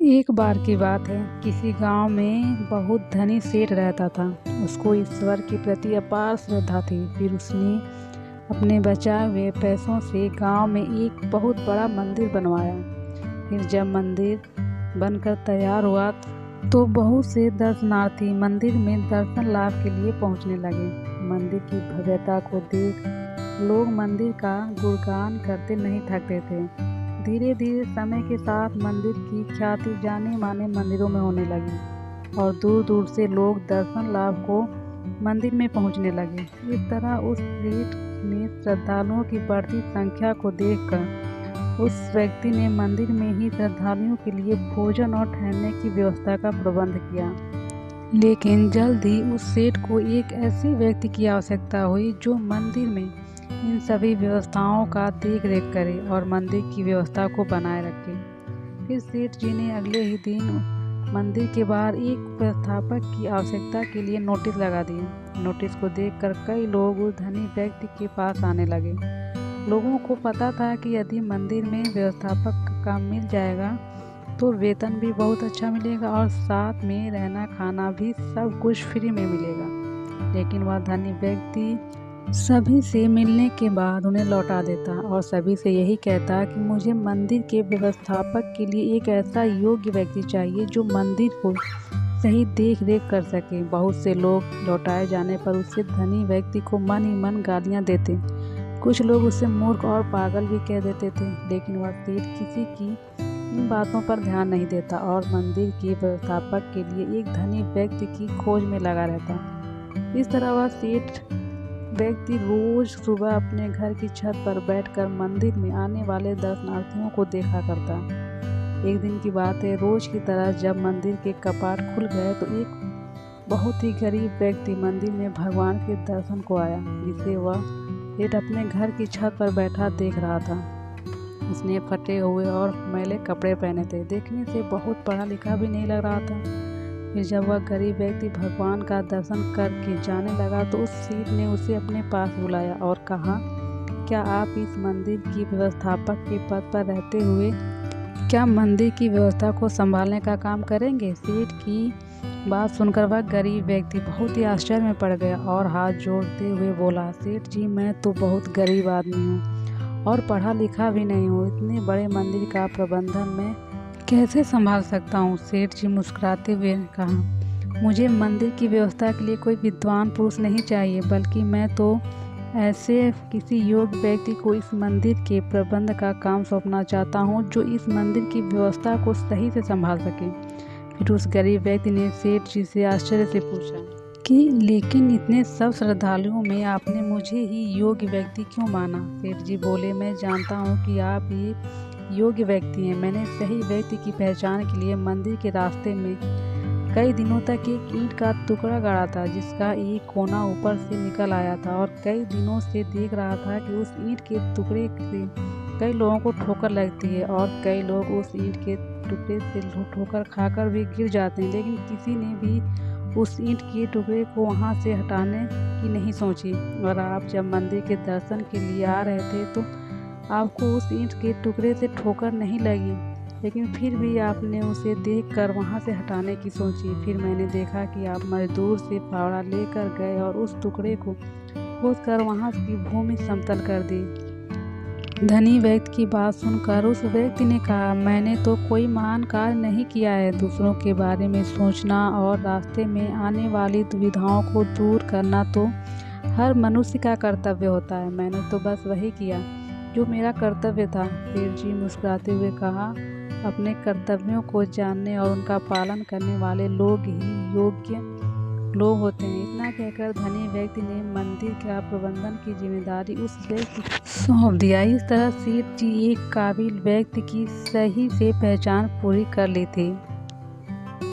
एक बार की बात है, किसी गांव में बहुत धनी सेठ रहता था। उसको ईश्वर के प्रति अपार श्रद्धा थी। फिर उसने अपने बचाए हुए पैसों से गांव में एक बहुत बड़ा मंदिर बनवाया। फिर जब मंदिर बनकर तैयार हुआ तो बहुत से दर्शनार्थी मंदिर में दर्शन लाभ के लिए पहुंचने लगे। मंदिर की भव्यता को देख लोग मंदिर का गुणगान करते नहीं थकते थे। धीरे धीरे समय के साथ मंदिर की ख्याति जाने माने मंदिरों में होने लगी और दूर दूर से लोग दर्शन लाभ को मंदिर में पहुंचने लगे। इस तरह उस सेठ ने श्रद्धालुओं की बढ़ती संख्या को देखकर उस व्यक्ति ने मंदिर में ही श्रद्धालुओं के लिए भोजन और ठहरने की व्यवस्था का प्रबंध किया। लेकिन जल्द ही उस सेठ को एक ऐसे व्यक्ति की आवश्यकता हुई जो मंदिर में इन सभी व्यवस्थाओं का देख रेख करे और मंदिर की व्यवस्था को बनाए रखे। फिर सेठ जी ने अगले ही दिन मंदिर के बाहर एक व्यवस्थापक की आवश्यकता के लिए नोटिस लगा दिया। नोटिस को देखकर कई लोग उस धनी व्यक्ति के पास आने लगे। लोगों को पता था कि यदि मंदिर में व्यवस्थापक का काम मिल जाएगा तो वेतन भी बहुत अच्छा मिलेगा और साथ में रहना खाना भी सब कुछ फ्री में मिलेगा। लेकिन वह धनी व्यक्ति सभी से मिलने के बाद उन्हें लौटा देता और सभी से यही कहता कि मुझे मंदिर के व्यवस्थापक के लिए एक ऐसा योग्य व्यक्ति चाहिए जो मंदिर को सही देख रेख कर सके। बहुत से लोग लौटाए जाने पर उससे धनी व्यक्ति को मन ही मन गालियां देते। कुछ लोग उसे मूर्ख और पागल भी कह देते थे। लेकिन वह सेठ किसी की इन बातों पर ध्यान नहीं देता और मंदिर के व्यवस्थापक के लिए एक धनी व्यक्ति की खोज में लगा रहता। इस तरह वह सेठ व्यक्ति रोज सुबह अपने घर की छत पर बैठकर मंदिर में आने वाले दर्शनार्थियों को देखा करता। एक दिन की बात है, रोज की तरह जब मंदिर के कपाट खुल गए तो एक बहुत ही गरीब व्यक्ति मंदिर में भगवान के दर्शन को आया, जिसे वह सेठ अपने घर की छत पर बैठा देख रहा था। उसने फटे हुए और मैले कपड़े पहने थे, देखने से बहुत पढ़ा लिखा भी नहीं लग रहा था। फिर जब वह गरीब व्यक्ति भगवान का दर्शन करके जाने लगा तो उस सेठ ने उसे अपने पास बुलाया और कहा, क्या आप इस मंदिर की व्यवस्थापक के पद पर रहते हुए क्या मंदिर की व्यवस्था को संभालने का काम करेंगे? सेठ की बात सुनकर वह गरीब व्यक्ति बहुत ही आश्चर्य में पड़ गया और हाथ जोड़ते हुए बोला, सेठ जी, मैं तो बहुत गरीब आदमी हूँ और पढ़ा लिखा भी नहीं हूँ। इतने बड़े मंदिर का प्रबंधन मैं कैसे संभाल सकता हूँ? सेठ जी मुस्कुराते हुए कहा, मुझे मंदिर की व्यवस्था के लिए कोई विद्वान पुरुष नहीं चाहिए, बल्कि मैं तो ऐसे किसी योग्य व्यक्ति को इस मंदिर के प्रबंध का काम सौंपना चाहता हूँ जो इस मंदिर की व्यवस्था को सही से संभाल सके। फिर उस गरीब व्यक्ति ने सेठ जी से आश्चर्य से पूछा कि लेकिन इतने सब श्रद्धालुओं में आपने मुझे ही योग्य व्यक्ति क्यों माना? सेठ जी बोले, मैं जानता हूँ कि आप ये योग्य व्यक्ति हैं। मैंने सही व्यक्ति की पहचान के लिए मंदिर के रास्ते में कई दिनों तक एक ईंट का टुकड़ा गाड़ा था, जिसका एक कोना ऊपर से निकल आया था और कई दिनों से देख रहा था कि उस ईंट के टुकड़े से कई लोगों को ठोकर लगती है और कई लोग उस ईंट के टुकड़े से ठोकर खाकर भी गिर जाते हैं, लेकिन किसी ने भी उस ईंट के टुकड़े को वहाँ से हटाने की नहीं सोची। और आप जब मंदिर के दर्शन के लिए आ रहे थे तो आपको उस ईंट के टुकड़े से ठोकर नहीं लगी, लेकिन फिर भी आपने उसे देखकर वहां से हटाने की सोची। फिर मैंने देखा कि आप मजदूर से फावड़ा लेकर गए और उस टुकड़े को खोदकर वहां की भूमि समतल कर दी। धनी व्यक्ति की बात सुनकर उस व्यक्ति ने कहा, मैंने तो कोई महान कार्य नहीं किया है। दूसरों के बारे में सोचना और रास्ते में आने वाली दुविधाओं को दूर करना तो हर मनुष्य का कर्तव्य होता है। मैंने तो बस वही किया जो मेरा कर्तव्य था। सेठ जी मुस्कुराते हुए कहा, अपने कर्तव्यों को जानने और उनका पालन करने वाले लोग ही योग्य लोग होते हैं। इतना कहकर धनी व्यक्ति ने मंदिर का प्रबंधन की जिम्मेदारी उस व्यक्ति को सौंप दिया। इस तरह सेठ जी एक काबिल व्यक्ति की सही से पहचान पूरी कर ली थी।